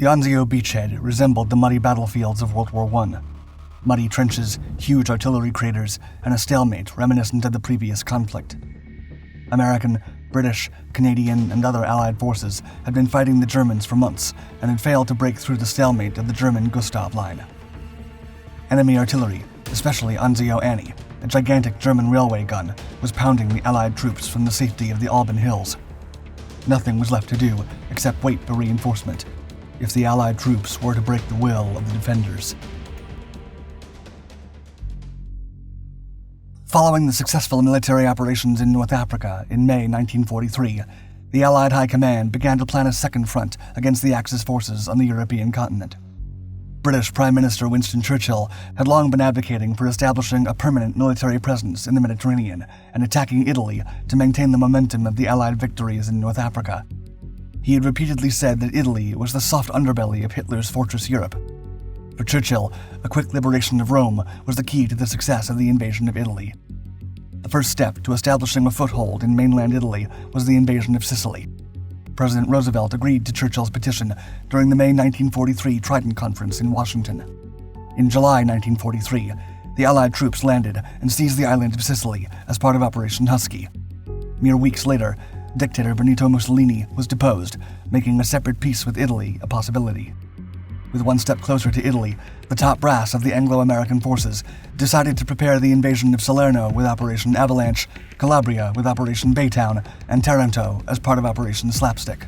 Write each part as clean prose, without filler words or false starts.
The Anzio Beachhead resembled the muddy battlefields of World War I. Muddy trenches, huge artillery craters, and a stalemate reminiscent of the previous conflict. American, British, Canadian, and other Allied forces had been fighting the Germans for months and had failed to break through the stalemate of the German Gustav Line. Enemy artillery, especially Anzio Annie, a gigantic German railway gun, was pounding the Allied troops from the safety of the Alban Hills. Nothing was left to do except wait for reinforcement, if the Allied troops were to break the will of the defenders. Following the successful military operations in North Africa in May 1943, the Allied High Command began to plan a second front against the Axis forces on the European continent. British Prime Minister Winston Churchill had long been advocating for establishing a permanent military presence in the Mediterranean and attacking Italy to maintain the momentum of the Allied victories in North Africa. He had repeatedly said that Italy was the soft underbelly of Hitler's Fortress Europe. For Churchill, a quick liberation of Rome was the key to the success of the invasion of Italy. The first step to establishing a foothold in mainland Italy was the invasion of Sicily. President Roosevelt agreed to Churchill's petition during the May 1943 Trident Conference in Washington. In July 1943, the Allied troops landed and seized the island of Sicily as part of Operation Husky. Mere weeks later, dictator Benito Mussolini was deposed, making a separate peace with Italy a possibility. With one step closer to Italy, the top brass of the Anglo-American forces decided to prepare the invasion of Salerno with Operation Avalanche, Calabria with Operation Baytown, and Taranto as part of Operation Slapstick.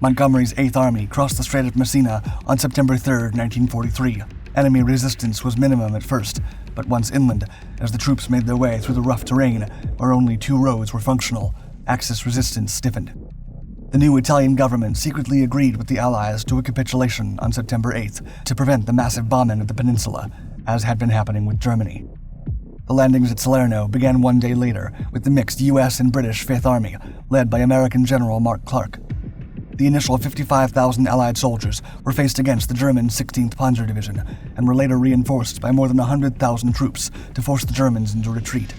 Montgomery's 8th Army crossed the Strait of Messina on September 3, 1943. Enemy resistance was minimum at first, but once inland, as the troops made their way through the rough terrain where only 2 roads were functional, Axis resistance stiffened. The new Italian government secretly agreed with the Allies to a capitulation on September 8th to prevent the massive bombing of the peninsula, as had been happening with Germany. The landings at Salerno began 1 day later with the mixed U.S. and British 5th Army, led by American General Mark Clark. The initial 55,000 Allied soldiers were faced against the German 16th Panzer Division and were later reinforced by more than 100,000 troops to force the Germans into retreat.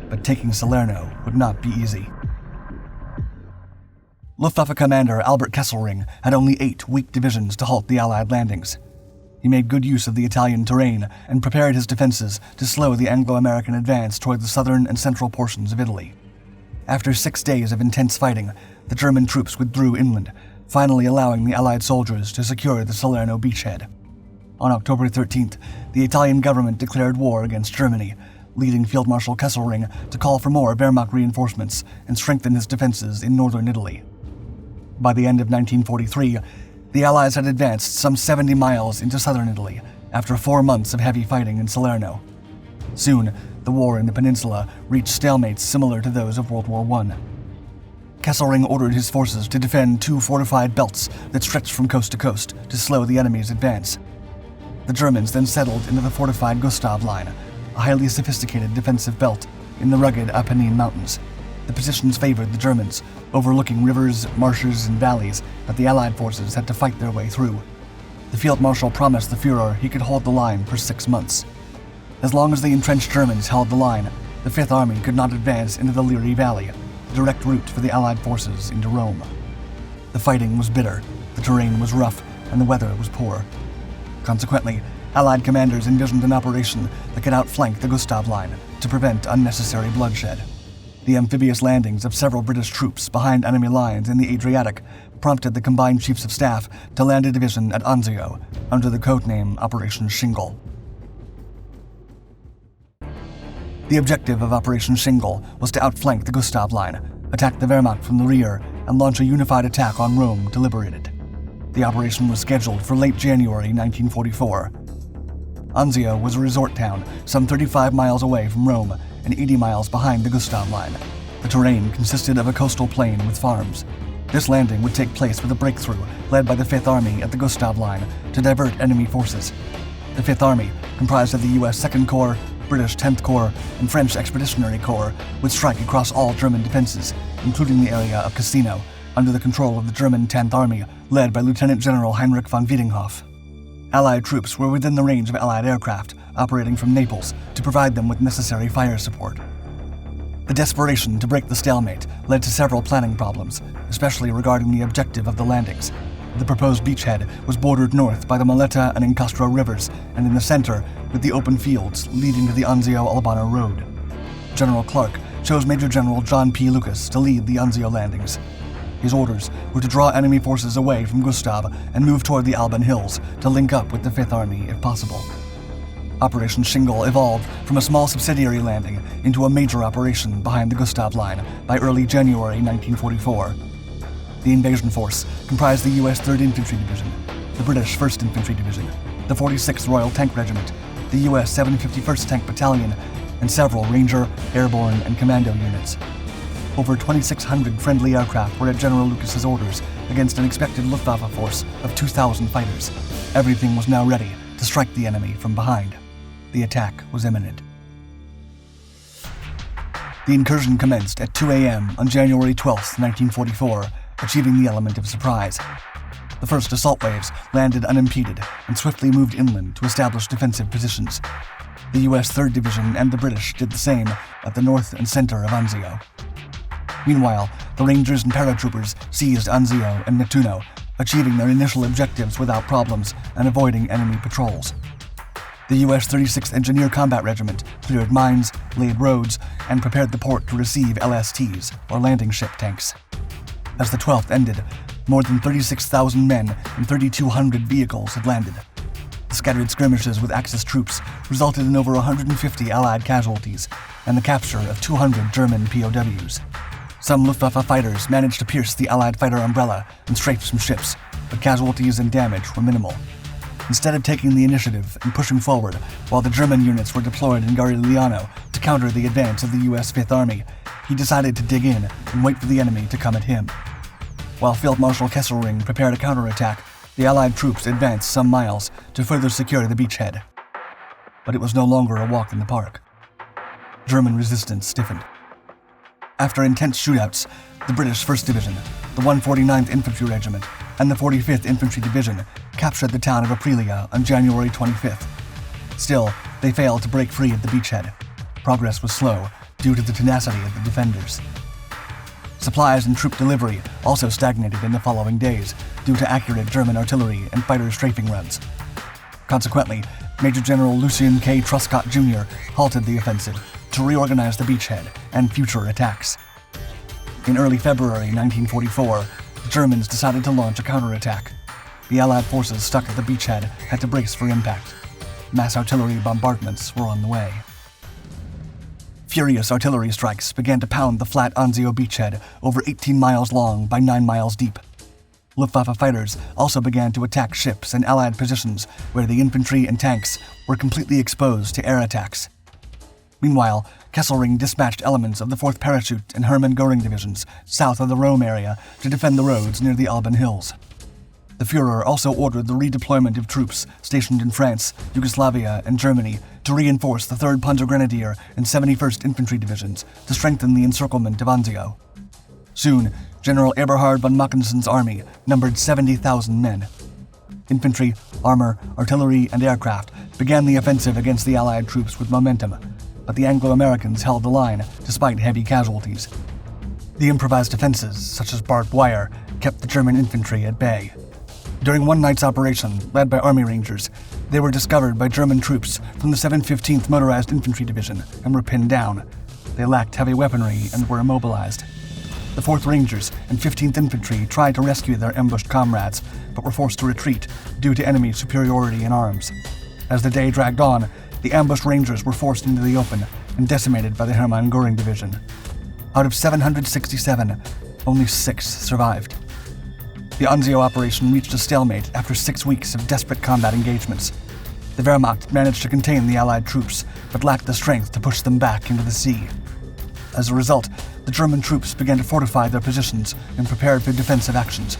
But taking Salerno would not be easy. Luftwaffe commander Albert Kesselring had only 8 weak divisions to halt the Allied landings. He made good use of the Italian terrain and prepared his defenses to slow the Anglo-American advance toward the southern and central portions of Italy. After 6 days of intense fighting, the German troops withdrew inland, finally allowing the Allied soldiers to secure the Salerno beachhead. On October 13th, the Italian government declared war against Germany, leading Field Marshal Kesselring to call for more Wehrmacht reinforcements and strengthen his defenses in northern Italy. By the end of 1943, the Allies had advanced some 70 miles into southern Italy after 4 months of heavy fighting in Salerno. Soon, the war in the peninsula reached stalemates similar to those of World War I. Kesselring ordered his forces to defend 2 fortified belts that stretched from coast to coast to slow the enemy's advance. The Germans then settled into the fortified Gustav Line, a highly sophisticated defensive belt in the rugged Apennine Mountains. The positions favored the Germans, overlooking rivers, marshes, and valleys that the Allied forces had to fight their way through. The Field Marshal promised the Führer he could hold the line for 6 months. As long as the entrenched Germans held the line, the 5th Army could not advance into the Liri Valley, a direct route for the Allied forces into Rome. The fighting was bitter, the terrain was rough, and the weather was poor. Consequently, Allied commanders envisioned an operation that could outflank the Gustav Line to prevent unnecessary bloodshed. The amphibious landings of several British troops behind enemy lines in the Adriatic prompted the combined chiefs of staff to land a division at Anzio under the codename Operation Shingle. The objective of Operation Shingle was to outflank the Gustav Line, attack the Wehrmacht from the rear, and launch a unified attack on Rome to liberate it. The operation was scheduled for late January 1944. Anzio was a resort town some 35 miles away from Rome and 80 miles behind the Gustav Line. The terrain consisted of a coastal plain with farms. This landing would take place with a breakthrough led by the 5th Army at the Gustav Line to divert enemy forces. The 5th Army, comprised of the U.S. 2nd Corps, British 10th Corps, and French Expeditionary Corps, would strike across all German defenses, including the area of Cassino, under the control of the German 10th Army, led by Lieutenant General Heinrich von Wiedinghoff. Allied troops were within the range of Allied aircraft, operating from Naples, to provide them with necessary fire support. The desperation to break the stalemate led to several planning problems, especially regarding the objective of the landings. The proposed beachhead was bordered north by the Moleta and Incastro rivers, and in the center with the open fields leading to the Anzio-Albano Road. General Clark chose Major General John P. Lucas to lead the Anzio landings. His orders were to draw enemy forces away from Gustav and move toward the Alban Hills to link up with the Fifth Army if possible. Operation Shingle evolved from a small subsidiary landing into a major operation behind the Gustav Line by early January 1944. The invasion force comprised the U.S. 3rd Infantry Division, the British 1st Infantry Division, the 46th Royal Tank Regiment, the U.S. 751st Tank Battalion, and several Ranger, Airborne, and Commando units. Over 2,600 friendly aircraft were at General Lucas's orders against an expected Luftwaffe force of 2,000 fighters. Everything was now ready to strike the enemy from behind. The attack was imminent. The incursion commenced at 2 a.m. on January 12, 1944, achieving the element of surprise. The first assault waves landed unimpeded and swiftly moved inland to establish defensive positions. The U.S. 3rd Division and the British did the same at the north and center of Anzio. Meanwhile, the Rangers and paratroopers seized Anzio and Nettuno, achieving their initial objectives without problems and avoiding enemy patrols. The U.S. 36th Engineer Combat Regiment cleared mines, laid roads, and prepared the port to receive LSTs, or landing ship tanks. As the 12th ended, more than 36,000 men and 3,200 vehicles had landed. The scattered skirmishes with Axis troops resulted in over 150 Allied casualties and the capture of 200 German POWs. Some Luftwaffe fighters managed to pierce the Allied fighter umbrella and strafe some ships, but casualties and damage were minimal. Instead of taking the initiative and pushing forward while the German units were deployed in Garigliano to counter the advance of the U.S. Fifth Army, he decided to dig in and wait for the enemy to come at him. While Field Marshal Kesselring prepared a counterattack, the Allied troops advanced some miles to further secure the beachhead. But it was no longer a walk in the park. German resistance stiffened. After intense shootouts, the British 1st Division, the 149th Infantry Regiment, and the 45th Infantry Division captured the town of Aprilia on January 25th. Still, they failed to break free at the beachhead. Progress was slow due to the tenacity of the defenders. Supplies and troop delivery also stagnated in the following days due to accurate German artillery and fighter strafing runs. Consequently, Major General Lucien K. Truscott Jr. halted the offensive to reorganize the beachhead and future attacks. In early February 1944, the Germans decided to launch a counterattack. The Allied forces stuck at the beachhead had to brace for impact. Mass artillery bombardments were on the way. Furious artillery strikes began to pound the flat Anzio beachhead, over 18 miles long by 9 miles deep. Luftwaffe fighters also began to attack ships and Allied positions where the infantry and tanks were completely exposed to air attacks. Meanwhile, Kesselring dispatched elements of the 4th Parachute and Hermann Göring divisions south of the Rome area to defend the roads near the Alban Hills. The Führer also ordered the redeployment of troops stationed in France, Yugoslavia, and Germany to reinforce the 3rd Panzergrenadier and 71st Infantry Divisions to strengthen the encirclement of Anzio. Soon, General Eberhard von Mackensen's army numbered 70,000 men. Infantry, armor, artillery, and aircraft began the offensive against the Allied troops with momentum, but the Anglo-Americans held the line despite heavy casualties. The improvised defenses, such as barbed wire, kept the German infantry at bay. During one night's operation, led by Army Rangers, they were discovered by German troops from the 715th Motorized Infantry Division and were pinned down. They lacked heavy weaponry and were immobilized. The 4th Rangers and 15th Infantry tried to rescue their ambushed comrades, but were forced to retreat due to enemy superiority in arms. As the day dragged on, the ambushed Rangers were forced into the open and decimated by the Hermann Göring Division. Out of 767, only 6 survived. The Anzio operation reached a stalemate after 6 weeks of desperate combat engagements. The Wehrmacht managed to contain the Allied troops, but lacked the strength to push them back into the sea. As a result, the German troops began to fortify their positions and prepared for defensive actions.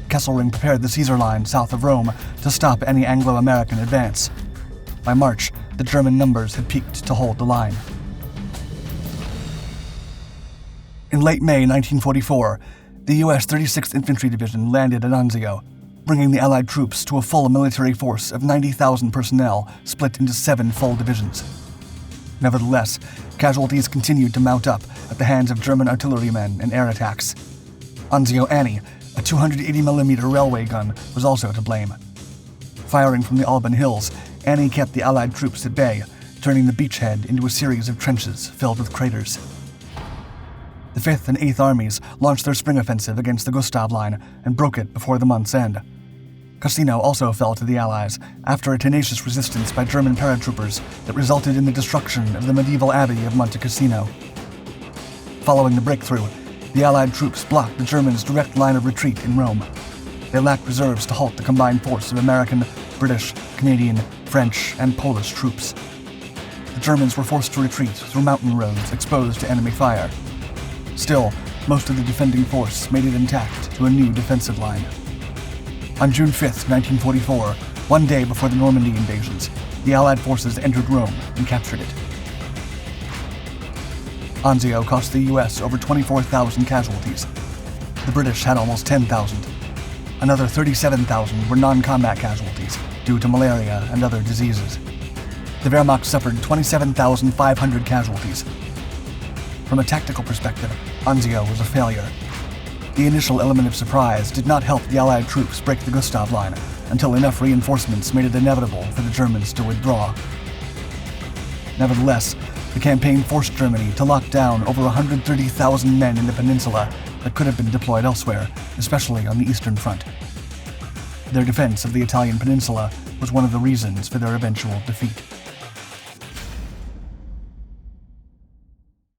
Kesselring prepared the Caesar Line south of Rome to stop any Anglo-American advance. By March, the German numbers had peaked to hold the line. In late May 1944, the U.S. 36th Infantry Division landed at Anzio, bringing the Allied troops to a full military force of 90,000 personnel split into 7 full divisions. Nevertheless, casualties continued to mount up at the hands of German artillerymen and air attacks. Anzio Annie, A 280mm railway gun was also to blame. Firing from the Alban Hills, Annie kept the Allied troops at bay, turning the beachhead into a series of trenches filled with craters. The 5th and 8th Armies launched their spring offensive against the Gustav Line and broke it before the month's end. Cassino also fell to the Allies after a tenacious resistance by German paratroopers that resulted in the destruction of the medieval abbey of Monte Cassino. Following the breakthrough, the Allied troops blocked the Germans' direct line of retreat in Rome. They lacked reserves to halt the combined force of American, British, Canadian, French, and Polish troops. The Germans were forced to retreat through mountain roads exposed to enemy fire. Still, most of the defending force made it intact to a new defensive line. On June 5, 1944, one day before the Normandy invasions, the Allied forces entered Rome and captured it. Anzio cost the U.S. over 24,000 casualties. The British had almost 10,000. Another 37,000 were non-combat casualties due to malaria and other diseases. The Wehrmacht suffered 27,500 casualties. From a tactical perspective, Anzio was a failure. The initial element of surprise did not help the Allied troops break the Gustav Line until enough reinforcements made it inevitable for the Germans to withdraw. Nevertheless, the campaign forced Germany to lock down over 130,000 men in the peninsula that could have been deployed elsewhere, especially on the Eastern Front. Their defense of the Italian peninsula was one of the reasons for their eventual defeat.